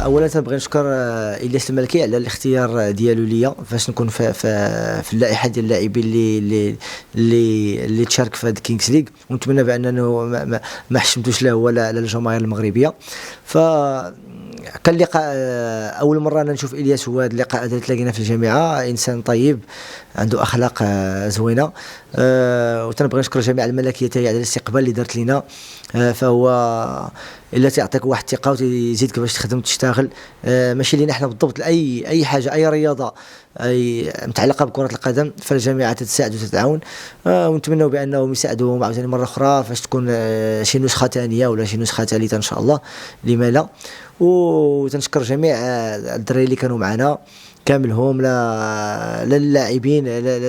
اولا تنبغي نشكر الياس المالكي على الاختيار ديالو ليا فاش نكون في اللائحه ديال اللاعبين اللي تشارك في هذا كينغز ليغ، ونتمنى بانه ما حشمتوش له ولا الجماهير المغربيه. ف كان لقاء اول مره انا نشوف الياس، هو هذا اللقاء اللي تلاقينا في الجامعه، انسان طيب عنده اخلاق زوينه. وتنبغي نشكر جميع الملكيه على الاستقبال اللي دارت لنا. فهو الا تعطيك واحد الثقه وتزيدك باش تخدم تشتغل، ماشي لينا حنا بالضبط اي حاجه، اي رياضه اي متعلقه بكره القدم، فالجامعه تتساعد وتتعاون. ونتمنوا بانهم يساعدوهم عاوتاني مره اخرى فاش تكون شي نسخه ثانيه ولا شي نسخه ثالثه ان شاء الله، لما لا. وتنشكر جميع الدراري اللي كانوا معنا كاملهم، لا اللاعبين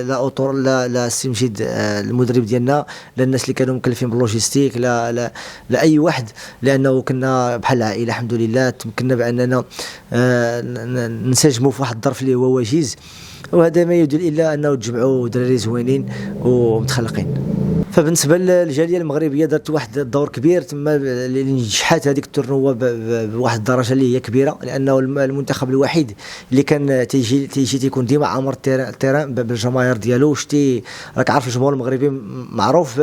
لا اطر لا السي مجيد المدرب ديالنا، لا الناس اللي كانوا مكلفين باللوجيستيك، لا اي واحد، لانه كنا بحال العائله الحمد لله. تمكنا باننا ننسجموا في واحد الظرف اللي هو وجيز، وهذا ما يدل الا انه تجمعوا دراري زوينين ومتخلقين. فبالنسبه للجاليه المغربيه دارت واحد الدور كبير تما اللي نجحت هذيك التورنوا بواحد الدرجه اللي هي كبيره، لانه المنتخب الوحيد اللي كان تيجي تيكون ديما عامر التيران بالجماهير ديالو. شتي راك عارف الجمهور المغربي معروف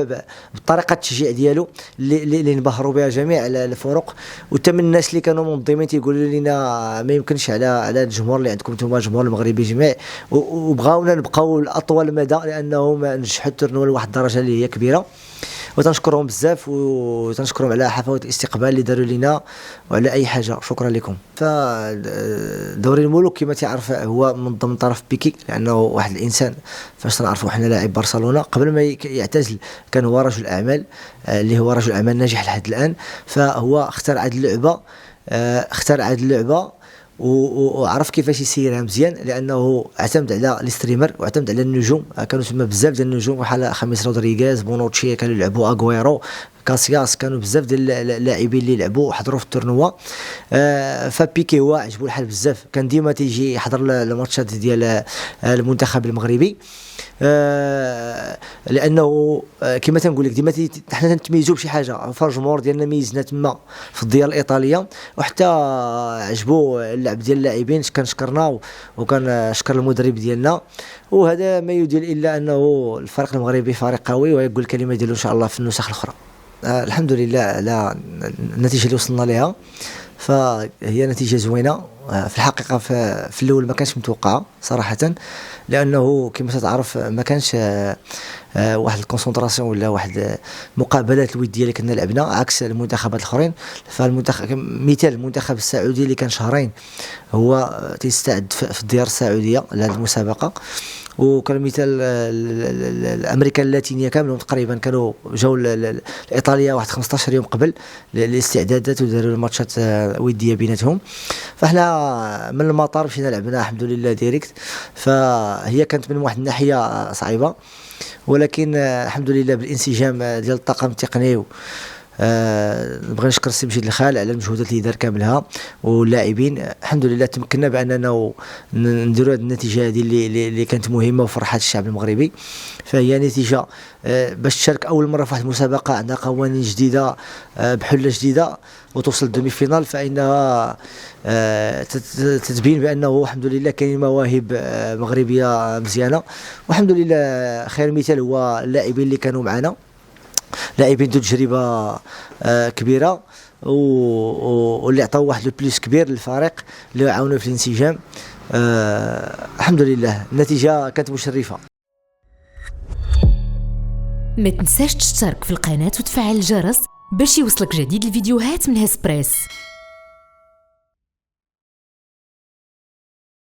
بطريقه التشجيع ديالو اللي انبهروا بها جميع الفرق، وتم الناس اللي كانوا منظمين تيقولوا لنا ما يمكنش على الجمهور اللي عندكم نتوما الجمهور المغربي جميع، وبغاونا نبقاو لاطول مدى لانهم نجحوا التورنوا لواحد الدرجه اللي هي كبيره. وتنشكرهم بزاف، وتنشكرهم على حفاوه الاستقبال اللي داروا لنا وعلى اي حاجه. شكرا لكم. فدوري الملوك كما تعرف هو منظم من طرف بيكي، لانه واحد الانسان فاش نعرفوا حنا لاعب برشلونه قبل ما يعتزل كان هو رجل اعمال، اللي هو رجل اعمال ناجح لحد الان. فهو اختار هذه اللعبه وعرف كيفاش يسيرها مزيان، لانه اعتمد على الستريمر واعتمد على النجوم. كانوا تما بزاف ديال النجوم بحال خميس رودريغيز، بونوتشي، كانوا يلعبوا اغويرو، كاسياس، كانوا بزاف ديال اللاعبين اللي لعبوا وحضروا في التورنوا. فبيكي هو عجبو الحال بزاف، كان ديما تيجي يحضر الماتشات ديال المنتخب المغربي، لانه كما تنقول لك ديما حنا تنتميزوا بشي حاجه. فالجمهور ديالنا ميزنا تما في الديار الايطاليه، وحتى عجبو اللعب ديال اللاعبين. كنشكرنا وكان شكر المدرب ديالنا، وهذا ما يدل الا انه الفريق المغربي فريق قوي، ويقول الكلمه ديالو ان شاء الله في النسخ الاخرى. الحمد لله على النتيجه اللي وصلنا لها، فهي نتيجه زوينه. في الحقيقه في الاول ما كانش متوقعه صراحه، لانه كما تعرف ما كانش واحد الكونسنتراسيون ولا واحد المقابلات الوديه اللي كنا لعبنا عكس المنتخبات الاخرين. فالمنتخب مثال المنتخب السعودي اللي كان شهرين هو تيستعد في الديار السعوديه لهذه المسابقه، وكان مثال الامريكا اللاتينيه كاملهم تقريبا كانوا جاوا لايطاليا واحد 15 يوم قبل الاستعدادات وداروا الماتشات وديه بيناتهم. فاحنا من المطار مشينا لعبنا الحمد لله ديريكت، فهي كانت من واحد الناحيه صعيبه، ولكن الحمد لله بالانسجام ديال الطاقم التقني. نبغي نشكر السي مجيد الخال على المجهودات اللي دار كاملها واللاعبين. الحمد لله تمكنا باننا نديروا هذه النتيجه هذه اللي كانت مهمه وفرحت الشعب المغربي. فهي نتيجه باش تشارك اول مره في واحد المسابقه عندها قوانين جديده بحله جديده وتوصل للدومي فينال، فانها تتبين بانه الحمد لله كاين مواهب مغربيه مزيانه. والحمد لله خير مثال هو اللاعبين اللي كانوا معنا، لاعبين ذو تجربه كبيره واللي عطاو واحد البليس كبير للفريق اللي عاونوا في الانسجام. الحمد لله النتيجه كانت مشرفه. ما تنساش تشترك في القناه وتفعل الجرس باش يوصلك جديد الفيديوهات من هسبريس.